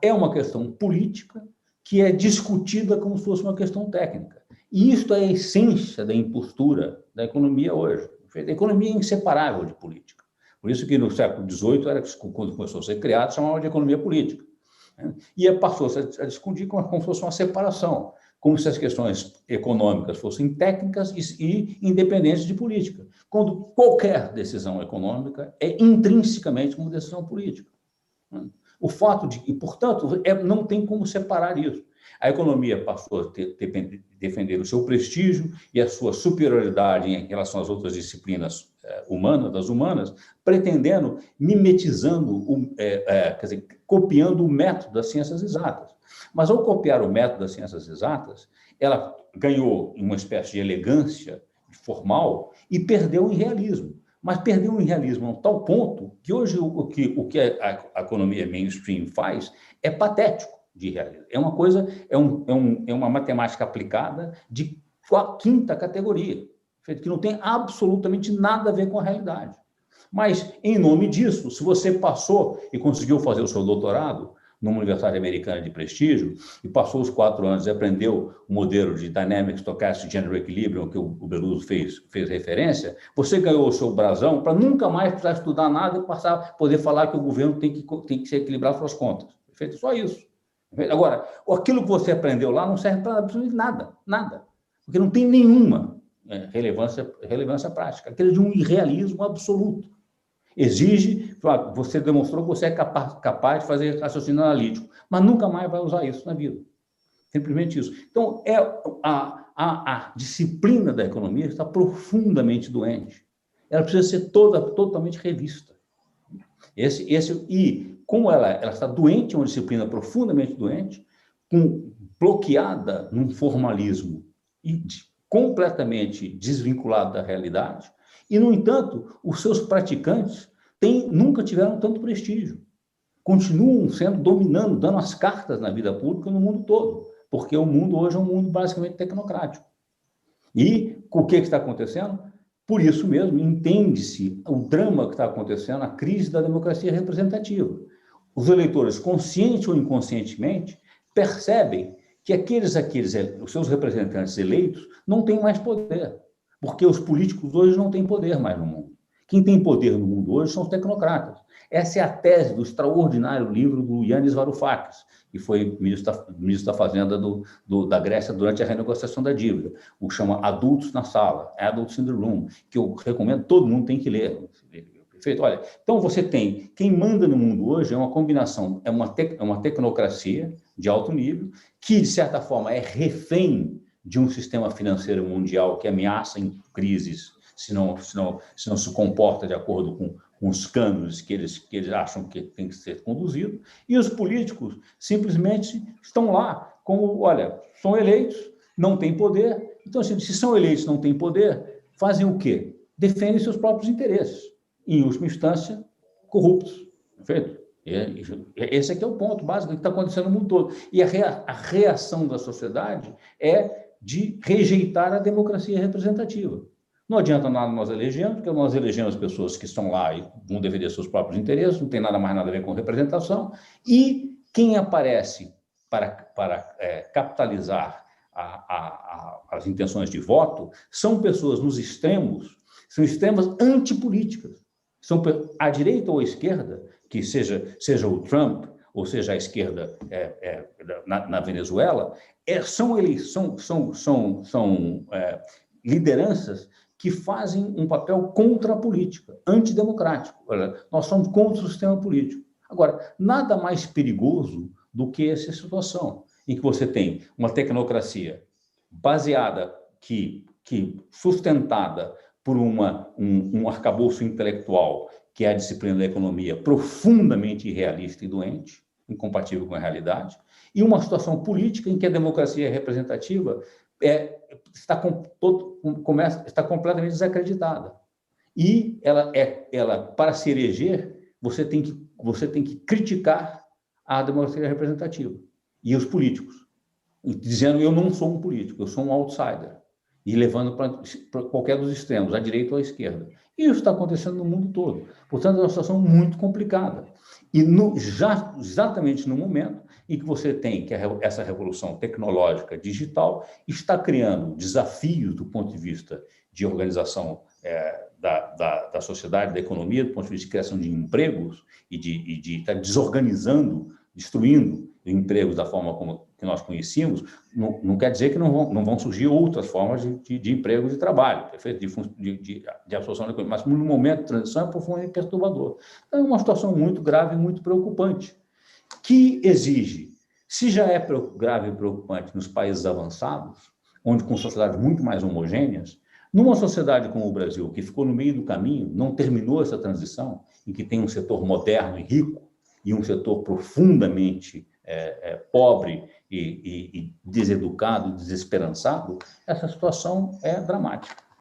É uma questão política que é discutida como se fosse uma questão técnica. E isto é a essência da impostura da economia hoje. A economia é inseparável de política. Por isso que no século XVIII, quando começou a ser criado, chamava de economia política. E passou-se a discutir como se fosse uma separação, como se as questões econômicas fossem técnicas e independentes de política, quando qualquer decisão econômica é intrinsecamente uma decisão política. O fato de, e portanto, não tem como separar isso. A economia passou a defender o seu prestígio e a sua superioridade em relação às outras disciplinas humanas, pretendendo, mimetizando, quer dizer, copiando o método das ciências exatas. Mas, ao copiar o método das ciências exatas, ela ganhou uma espécie de elegância formal e perdeu em realismo. Mas perdeu em realismo a tal ponto que hoje o que a economia mainstream faz é patético de realismo. É uma coisa, é uma matemática aplicada de quinta categoria, que não tem absolutamente nada a ver com a realidade. Mas, em nome disso, se você passou e conseguiu fazer o seu doutorado numa universidade americana de prestígio e passou os 4 anos e aprendeu o modelo de Dynamic Stochastic General Equilibrium que o Beloso fez referência, você ganhou o seu brasão para nunca mais precisar estudar nada e poder falar que o governo tem que se equilibrar suas contas. Perfeito? Só isso. Agora, aquilo que você aprendeu lá não serve para absolutamente nada, porque não tem nenhuma relevância prática. Aquilo é de um irrealismo absoluto. Exige, você demonstrou que você é capaz de fazer raciocínio analítico, mas nunca mais vai usar isso na vida. Simplesmente isso. Então, a disciplina da economia está profundamente doente. Ela precisa ser totalmente revista. E como ela está doente, é uma disciplina profundamente doente, bloqueada num formalismo e completamente desvinculado da realidade, e, no entanto, os seus praticantes nunca tiveram tanto prestígio. Continuam dominando, dando as cartas na vida pública no mundo todo, porque o mundo hoje é um mundo basicamente tecnocrático. E o que está acontecendo? Por isso mesmo, entende-se o drama que está acontecendo, a crise da democracia representativa. Os eleitores, consciente ou inconscientemente, percebem que os seus representantes eleitos não têm mais poder, porque os políticos hoje não têm poder mais no mundo. Quem tem poder no mundo hoje são os tecnocratas. Essa é a tese do extraordinário livro do Yanis Varoufakis, que foi ministro da Fazenda da Grécia durante a renegociação da dívida. O chama Adultos na Sala, Adults in the Room, que eu recomendo, todo mundo tem que ler. Perfeito? Olha, então você tem, quem manda no mundo hoje é uma combinação, é uma tecnocracia de alto nível, que, de certa forma, é refém de um sistema financeiro mundial que ameaça em crises se não se comporta de acordo com os cânones que eles acham que tem que ser conduzido, e os políticos simplesmente estão lá, olha, são eleitos, não têm poder, então, assim, se são eleitos não têm poder, fazem o quê? Defendem seus próprios interesses, em última instância, corruptos, perfeito? Esse aqui é o ponto básico que está acontecendo no mundo todo, e a reação da sociedade é de rejeitar a democracia representativa. Não adianta nada nós elegermos, porque nós elegemos pessoas que estão lá e vão defender seus próprios interesses, não tem nada a ver com representação, e quem aparece para capitalizar as intenções de voto são pessoas nos extremos, são extremas antipolíticas. São à direita ou à esquerda, que seja o Trump, ou seja a esquerda na Venezuela, são lideranças que fazem um papel contra a política, antidemocrático. Olha, nós somos contra o sistema político. Agora, nada mais perigoso do que essa situação, em que você tem uma tecnocracia baseada, sustentada por um arcabouço intelectual, que é a disciplina da economia, profundamente irrealista e doente, incompatível com a realidade, e uma situação política em que a democracia representativa está completamente desacreditada. E ela, para se eleger, você tem que criticar a democracia representativa e os políticos, dizendo: eu não sou um político, eu sou um outsider. e levando para qualquer dos extremos, à direita ou à esquerda. E isso está acontecendo no mundo todo. Portanto, é uma situação muito complicada. E exatamente no momento em que você tem que essa revolução tecnológica digital está criando desafios do ponto de vista de organização da sociedade, da economia, do ponto de vista de criação de empregos e de estar desorganizando, destruindo empregos da forma como que nós conhecíamos, não quer dizer que não vão surgir outras formas de emprego e de trabalho, perfeito? De absorção da economia, mas no momento de transição é profundamente perturbador. Então, é uma situação muito grave e muito preocupante, que exige, se já é grave e preocupante nos países avançados, onde com sociedades muito mais homogêneas, numa sociedade como o Brasil, que ficou no meio do caminho, não terminou essa transição, em que tem um setor moderno e rico, e um setor profundamente pobre e deseducado, desesperançado, essa situação é dramática.